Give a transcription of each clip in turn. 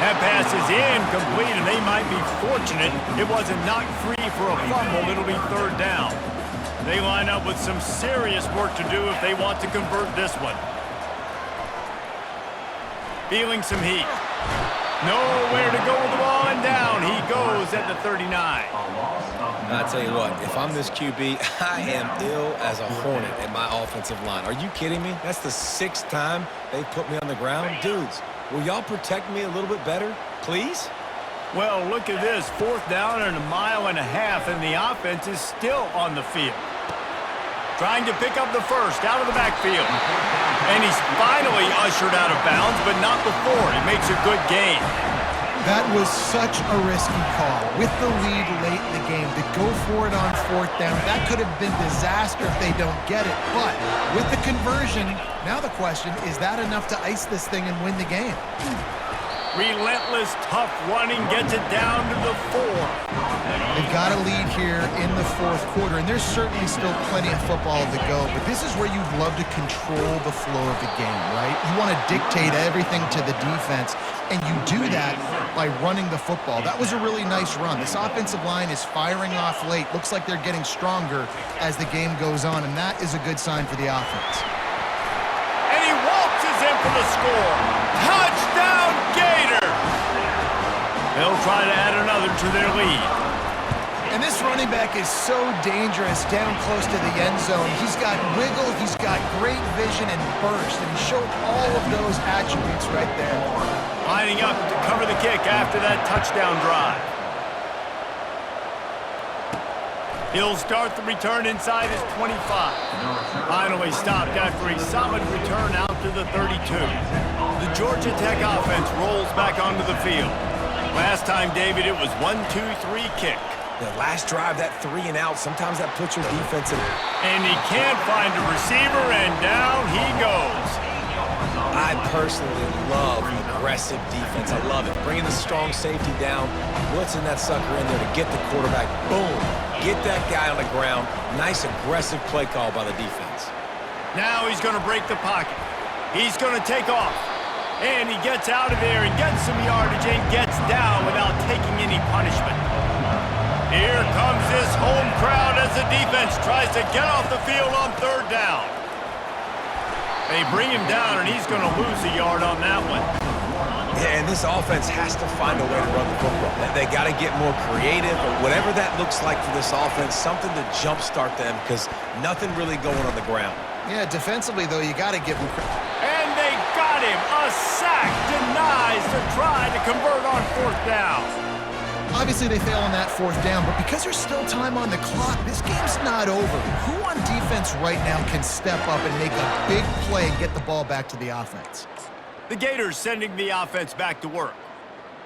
That pass is incomplete, and they might be fortunate it wasn't knocked free for a fumble. It'll be third down. They line up with some serious work to do if they want to convert this one. Feeling some heat. Nowhere to go with the ball, and down he goes at the 39. I'll tell you what, if I'm this QB, I am ill as a hornet at my offensive line. Are you kidding me? That's the 6th time they've put me on the ground. Dudes, will y'all protect me a little bit better, please? Well, look at this. 4th down and 1.5 miles, and the offense is still on the field. Trying to pick up the first out of the backfield. And he's finally ushered out of bounds, but not before. He makes a good gain. That was such a risky call. With the lead late in the game, to go for it on 4th down, that could have been disaster if they don't get it. But with the conversion, now the question, is that enough to ice this thing and win the game? Relentless, tough running gets it down to the 4. They've got a lead here in the 4th quarter, and there's certainly still plenty of football to go, but this is where you'd love to control the flow of the game, right? You want to dictate everything to the defense, and you do that by running the football. That was a really nice run. This offensive line is firing off late. Looks like they're getting stronger as the game goes on, and that is a good sign for the offense. And he waltzes in for the score. Touchdown, Gators! They'll try to add another to their lead. And this running back is so dangerous down close to the end zone. He's got wiggle, he's got great vision and burst, and he showed all of those attributes right there. Lining up to cover the kick after that touchdown drive. He'll start the return inside his 25. Finally stopped after a solid return out to the 32. The Georgia Tech offense rolls back onto the field. Last time, David, it was 1-2-3 kick. The last drive, that 3 and out, sometimes that puts your defense in. And he can't find a receiver, and down he goes. I personally love aggressive defense. I love it. Bringing the strong safety down, blitzing that sucker in there to get the quarterback. Boom. Get that guy on the ground. Nice aggressive play call by the defense. Now he's going to break the pocket. He's going to take off. And he gets out of there and gets some yardage and gets down without taking any punishment. Here comes this home crowd as the defense tries to get off the field on 3rd down. They bring him down, and he's going to lose a yard on that one. Yeah, and this offense has to find a way to run the football. They got to get more creative, or whatever that looks like for this offense, something to jumpstart them, because nothing really going on the ground. Yeah, defensively, though, you got to give him credit. And they got him. A sack denies the try to convert on 4th down. Obviously, they fail on that 4th down, but because there's still time on the clock, this game's not over. Who on defense right now can step up and make a big play and get the ball back to the offense? The Gators sending the offense back to work.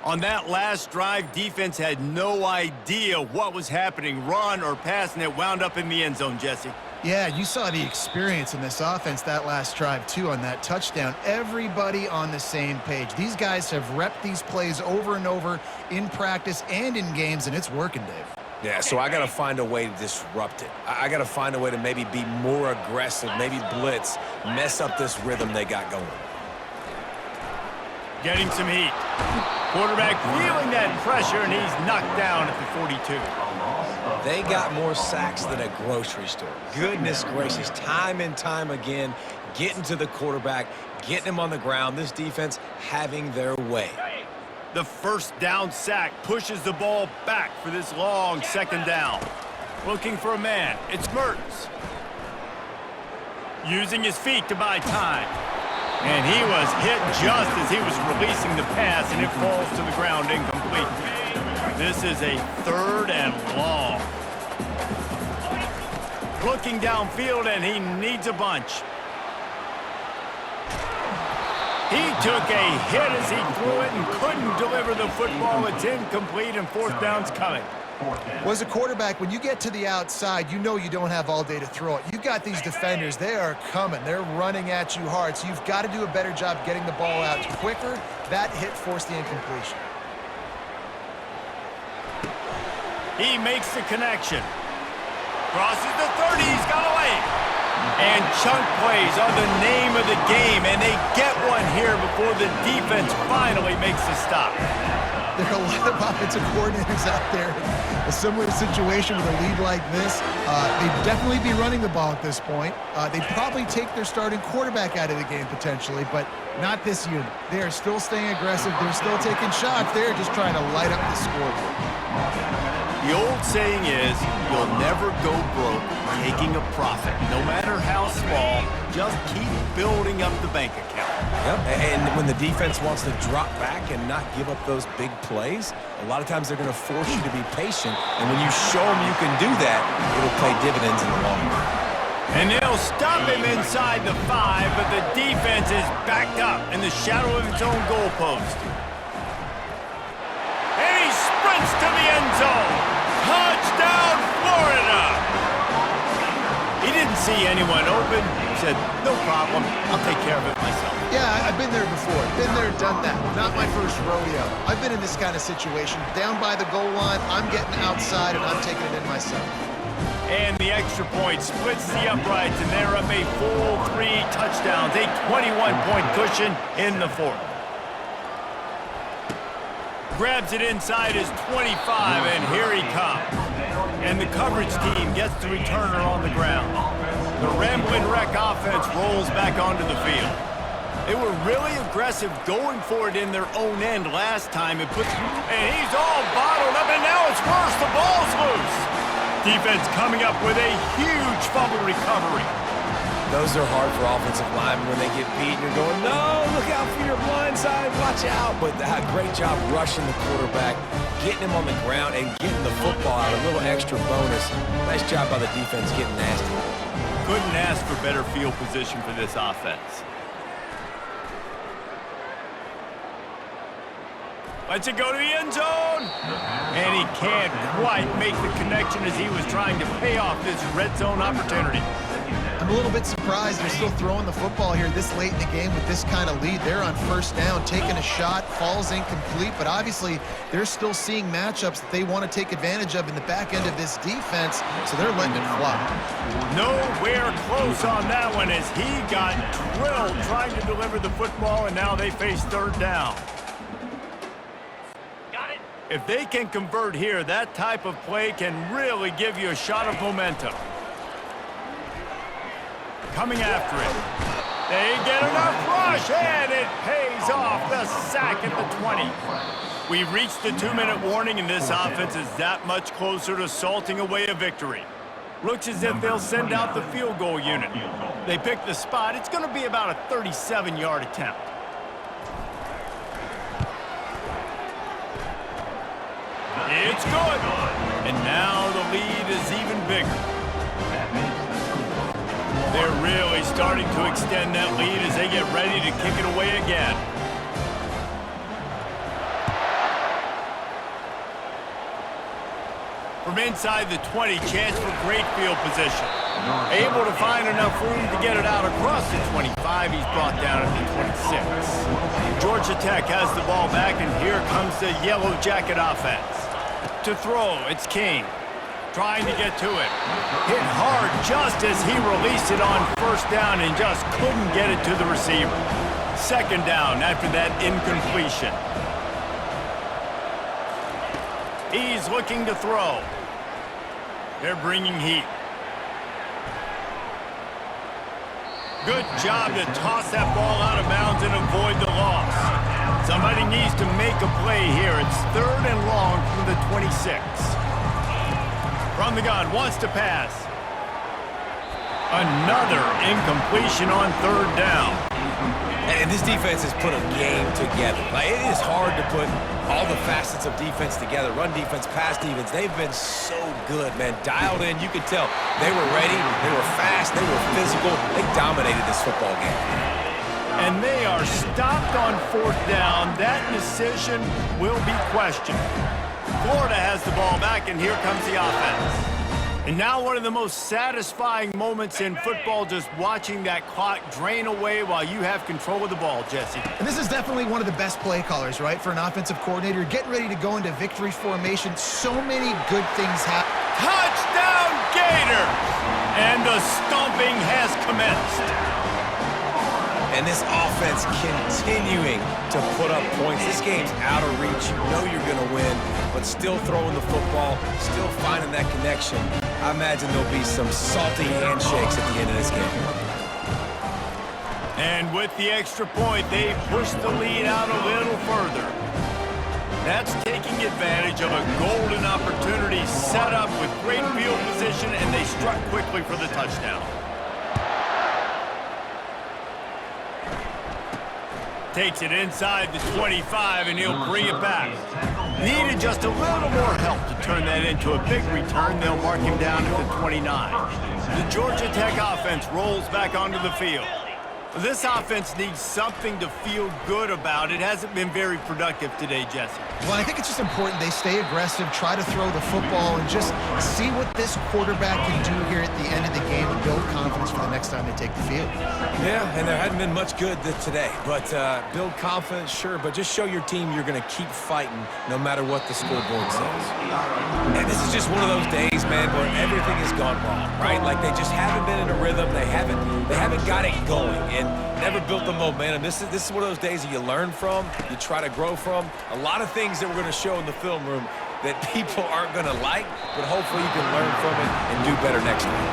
On that last drive, defense had no idea what was happening, run or pass, and it wound up in the end zone, Jesse. Yeah, you saw the experience in this offense that last drive, too, on that touchdown. Everybody on the same page. These guys have repped these plays over and over in practice and in games, and it's working, Dave. Yeah, so I got to find a way to disrupt it. I got to find a way to maybe be more aggressive, maybe blitz, mess up this rhythm they got going. Getting some heat. Quarterback feeling that pressure, and he's knocked down at the 42. They got more sacks than a grocery store. Goodness gracious, time and time again, getting to the quarterback, getting him on the ground. This defense having their way. The 1st down sack pushes the ball back for this long 2nd down. Looking for a man. It's Mertens. Using his feet to buy time. And he was hit just as he was releasing the pass, and it falls to the ground incomplete. This is a 3rd and long. Looking downfield, and he needs a bunch. He took a hit as he threw it and couldn't deliver the football. It's incomplete, and 4th down's coming. Well, as a quarterback, when you get to the outside, you know you don't have all day to throw it. You've got these defenders. They are coming. They're running at you hard, so you've got to do a better job getting the ball out quicker. That hit forced the incompletion. He makes the connection. Crosses the 30. He's got away. And chunk plays are the name of the game, and they get one here before the defense finally makes the stop. There are a lot of offensive coordinators out there in a similar situation with a lead like this. They'd definitely be running the ball at this point. They'd probably take their starting quarterback out of the game potentially, but not this unit. They are still staying aggressive. They're still taking shots. They're just trying to light up the scoreboard. The old saying is, you'll never go broke taking a profit. No matter how small, just keep building up the bank account. Yep, and when the defense wants to drop back and not give up those big plays, a lot of times they're going to force you to be patient, and when you show them you can do that, it'll pay dividends in the long run. And they'll stop him inside the 5, but the defense is backed up in the shadow of its own goalpost. And he sprints to the end zone. Touchdown, Florida! He didn't see anyone open. He said, no problem, I'll take care of it myself. Yeah, I've been there before. Been there, done that. Not my first rodeo. I've been in this kind of situation. Down by the goal line, I'm getting outside, and I'm taking it in myself. And the extra point splits the uprights, and they're up a full 3 touchdowns, a 21-point cushion in the 4th. Grabs it inside his 25, and here he comes. And the coverage team gets the returner on the ground. The Ramblin' Wreck offense rolls back onto the field. They were really aggressive going for it in their own end last time. And he's all bottled up, and now it's worse. The ball's loose. Defense coming up with a huge fumble recovery. Those are hard for offensive linemen when they get beat. You're going, no, look out for your blind side, watch out. But great job rushing the quarterback, getting him on the ground, and getting the football out, a little extra bonus. Nice job by the defense getting nasty. Couldn't ask for better field position for this offense. Lets it go to the end zone. And he can't quite make the connection as he was trying to pay off this red zone opportunity. I'm a little bit surprised they're still throwing the football here this late in the game with this kind of lead. They're on first down, taking a shot, falls incomplete, but obviously they're still seeing matchups that they want to take advantage of in the back end of this defense, so they're letting it fly. Nowhere close on that one as he got drilled trying to deliver the football, and now they face third down. If they can convert here, that type of play can really give you a shot of momentum. Coming after it. They get enough rush, and it pays off. The sack at the 20. We've reached the 2-minute warning, and this offense is that much closer to salting away a victory. Looks as if they'll send out the field goal unit. They pick the spot. It's going to be about a 37-yard attempt. It's good. And now the lead is even bigger. They're really starting to extend that lead as they get ready to kick it away again. From inside the 20, chance for great field position. Able to find enough room to get it out across the 25. He's brought down at the 26. Georgia Tech has the ball back, and here comes the Yellow Jacket offense. To throw, it's King. Trying to get to it. Hit hard just as he released it on first down and just couldn't get it to the receiver. Second down after that incompletion. He's looking to throw. They're bringing heat. Good job to toss that ball out of bounds and avoid the loss. Somebody needs to make a play here. It's third and long from the 26. From the gun, wants to pass. Another incompletion on third down. And this defense has put a game together. Like, it is hard to put all the facets of defense together. Run defense, pass defense. They've been so good, man. Dialed in, you could tell. They were ready, they were fast, they were physical. They dominated this football game. And they are stopped on fourth down. That decision will be questioned. Florida has the ball back, and here comes the offense. And now one of the most satisfying moments in football, just watching that clock drain away while you have control of the ball, Jesse. And this is definitely one of the best play callers, right, for an offensive coordinator. Getting ready to go into victory formation. So many good things happen. Touchdown, Gators! And the stomping has commenced. And this offense continuing to put up points. This game's out of reach. You know you're going to win, but still throwing the football, still finding that connection. I imagine there'll be some salty handshakes at the end of this game. And with the extra point, they push the lead out a little further. That's taking advantage of a golden opportunity set up with great field position, and they struck quickly for the touchdown. Takes it inside the 25, and he'll bring it back. Needed just a little more help to turn that into a big return. They'll mark him down at the 29. The Georgia Tech offense rolls back onto the field. This offense needs something to feel good about. It hasn't been very productive today, Jesse. Well, I think it's just important they stay aggressive, try to throw the football, and just see what this quarterback can do here at the end of the game and build confidence for the next time they take the field. Yeah, and there hadn't been much good today. But build confidence, sure, but just show your team you're going to keep fighting no matter what the scoreboard says. And this is just one of those days, man, where everything has gone wrong, right? Like they just haven't been in a rhythm. They haven't got it going. And never built the momentum. This is one of those days that you learn from, you try to grow from. A lot of things that we're going to show in the film room that people aren't going to like, but hopefully you can learn from it and do better next week.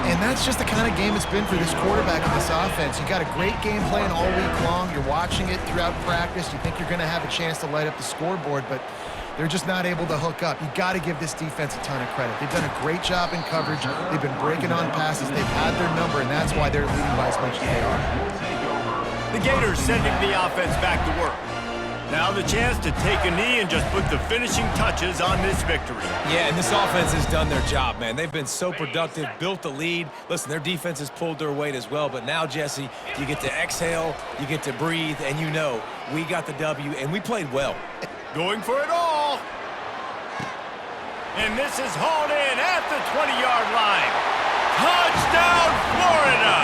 And that's just the kind of game it's been for this quarterback and this offense. You got a great game plan all week long. You're watching it throughout practice. You think you're going to have a chance to light up the scoreboard, but they're just not able to hook up. You got to give this defense a ton of credit. They've done a great job in coverage. They've been breaking on passes. They've had their number, and that's why they're leading by as much as they are. The Gators sending the offense back to work. Now the chance to take a knee and just put the finishing touches on this victory. Yeah, and this offense has done their job, man. They've been so productive, built the lead. Listen, their defense has pulled their weight as well, but now, Jesse, you get to exhale, you get to breathe, and you know we got the W, and we played well. Going for it all. And this is hauled in at the 20-yard line. Touchdown, Florida!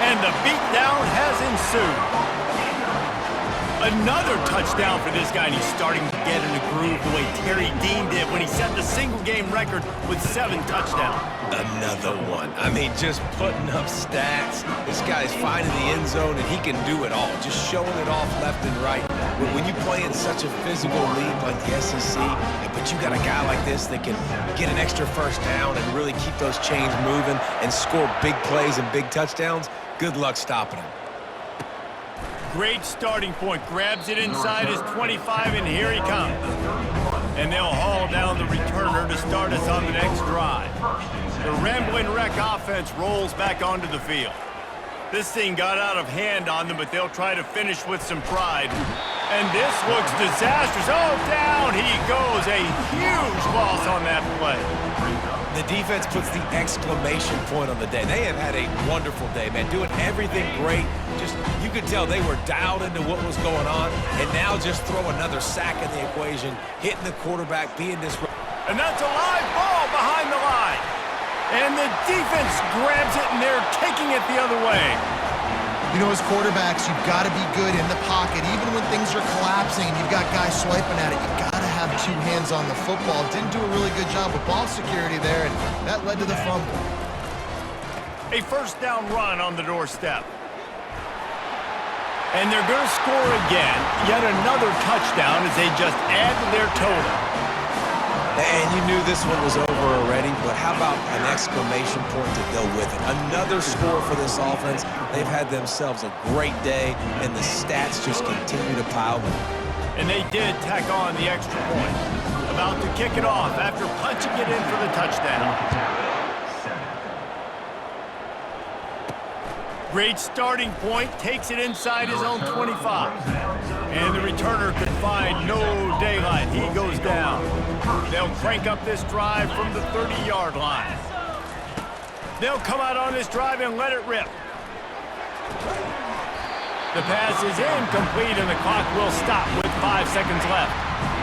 And the beatdown has ensued. Another touchdown for this guy, and he's starting to get in a groove the way Terry Dean did when he set the single-game record with 7 touchdowns. Another one. I mean, just putting up stats. This guy's finding the end zone, and he can do it all. Just showing it off left and right. When you play in such a physical league like the SEC, but you got a guy like this that can get an extra first down and really keep those chains moving and score big plays and big touchdowns, good luck stopping him. Great starting point. Grabs it inside his 25, and here he comes. And they'll haul down the returner to start us on the next drive. The Ramblin' Wreck offense rolls back onto the field. This thing got out of hand on them, but they'll try to finish with some pride. And this looks disastrous. Oh, down he goes. A huge loss on that play. The defense puts the exclamation point on the day. They have had a wonderful day, man. Doing everything great. Just, you could tell they were dialed into what was going on. And now just throw another sack in the equation, hitting the quarterback, being disruptive. And that's a live ball behind the line. And the defense grabs it, and they're taking it the other way. You know, as quarterbacks, you've got to be good in the pocket. Even when things are collapsing and you've got guys swiping at it, you've got to have 2 hands on the football. Didn't do a really good job with ball security there, and that led to the fumble. A first down run on the doorstep. And they're going to score again. Yet another touchdown as they just add to their total. And you knew this one was over already, but how about an exclamation point to go with it? Another score for this offense. They've had themselves a great day, and the stats just continue to pile in. And they did tack on the extra point. About to kick it off after punching it in for the touchdown. Great starting point, takes it inside his own 25. And the returner could find no daylight. He goes down. They'll crank up this drive from the 30-yard line. They'll come out on this drive and let it rip. The pass is incomplete, and the clock will stop with 5 seconds left.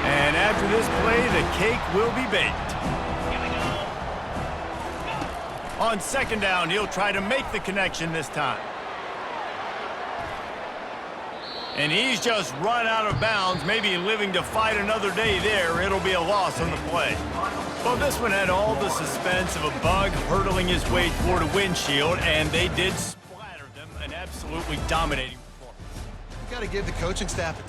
And after this play, the cake will be baked. On second down, he'll try to make the connection this time. And he's just run out of bounds, maybe living to fight another day there. It'll be a loss on the play. Well, this one had all the suspense of a bug hurtling his way toward a windshield, and they did splatter them, an absolutely dominating performance. You got to give the coaching staff a